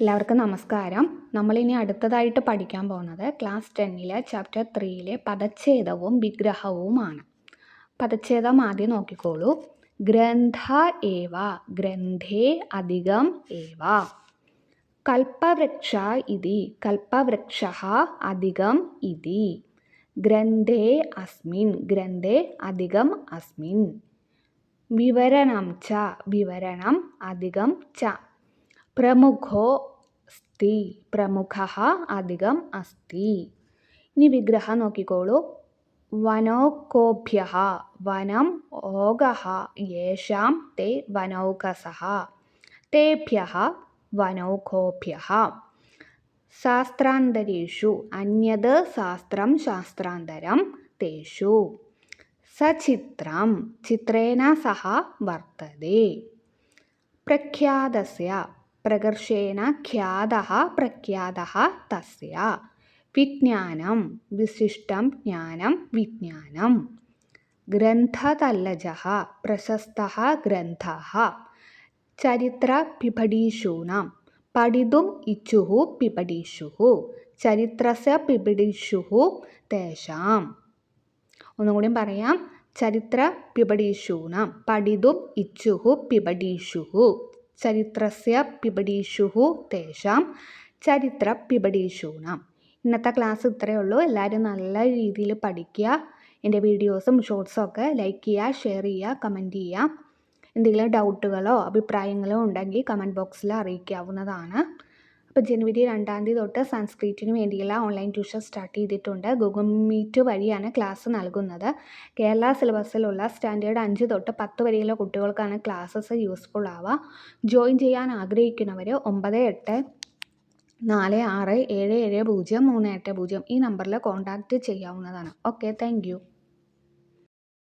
എല്ലാവർക്കും നമസ്കാരം. നമ്മളിനി അടുത്തതായിട്ട് പഠിക്കാൻ പോകുന്നത് ക്ലാസ് 10 ചാപ്റ്റർ 3 പദച്ഛേദവും വിഗ്രഹവുമാണ്. പദച്ഛേദം ആദ്യം നോക്കിക്കോളൂ. ഗ്രന്ഥ ഏവ, ഗ്രന്ഥേ അധികം ഏവ. കൽപ്പവൃക്ഷ ഇതി, കൽപ്പവൃക്ഷഃ അധികം ഇതി. ഗ്രന്ഥേ അസ്മിൻ, ഗ്രന്ഥേ അധികം അസ്മിൻ. വിവരണം ച, വിവരണം അധികം ച. പ്രമുഖോ അസ്തി, പ്രമുഖഃ അധികം അസ്തി. ഇനി വിഗ്രഹം നോക്കിക്കോളൂ. വനൗകോഭ്യഃ, വനം ഓകഃ യേഷാം തേ വനൗകസഃ, തേഭ്യഃ വനൗകോഭ്യഃ. ശാസ്ത്രാന്തരേഷു, അന്യത് ശാസ്ത്രം ശാസ്ത്രാന്തരം തേഷു. സചിത്രം, ചിത്രേണ സഹ വർത്തതേ. പ്രഖ്യാതസ്യ, പ്രകർഷേണ ഖ്യാതഃ പ്രഖ്യാതഃ തസ്യ. വിജ്ഞാനം, വിശിഷ്ടം ജ്ഞാനം വിജ്ഞാനം. ഗ്രന്ഥതല്ലജഃ, പ്രശസ്തഃ ഗ്രന്ഥഃ. ചരിത്രപിപഠിഷൂണാം, പഠിതും ഇച്ഛുഃ പിപഠിഷുഃ. ചരിത്രസ്യ പിപഠിഷുഃ തേഷാം. ഒന്നുകൂടി പറയാം. ചരിത്രപിപഠിഷൂണാം, പഠിതും ഇച്ഛുഃ പിപഠിഷുഃ. ചരിത്രസ്യ പിപഠിഷുഃ തേഷാം. ചരിത്രപിപഠിഷൂണാം. ഇന്നത്തെ ക്ലാസ് ഇത്രയേ ഉള്ളൂ. എല്ലാവരും നല്ല രീതിയിൽ പഠിക്കുക. എൻ്റെ വീഡിയോസും ഷോർട്സും ഒക്കെ ലൈക്ക് ചെയ്യുക, ഷെയർ ചെയ്യുക, കമൻറ്റ് ചെയ്യുക. എന്തെങ്കിലും ഡൗട്ടുകളോ അഭിപ്രായങ്ങളോ ഉണ്ടെങ്കിൽ കമൻറ്റ് ബോക്സിൽ അറിയിക്കാവുന്നതാണ്. അപ്പോൾ ജനുവരി 2 തൊട്ട് സംസ്കൃതത്തിന് വേണ്ടിയുള്ള ഓൺലൈൻ ട്യൂഷൻ സ്റ്റാർട്ട് ചെയ്തിട്ടുണ്ട്. ഗൂഗിൾ മീറ്റ് വഴിയാണ് ക്ലാസ് നൽകുന്നത്. കേരള സിലബസിലുള്ള സ്റ്റാൻഡേർഡ് 5 തൊട്ട് 10 വരെയുള്ള കുട്ടികൾക്കാണ് ക്ലാസ്സസ് യൂസ്ഫുൾ ആവുക. ജോയിൻ ചെയ്യാൻ ആഗ്രഹിക്കുന്നവർ 9846770380 ഈ നമ്പറിൽ കോൺടാക്റ്റ് ചെയ്യാവുന്നതാണ്. Okay, thank you.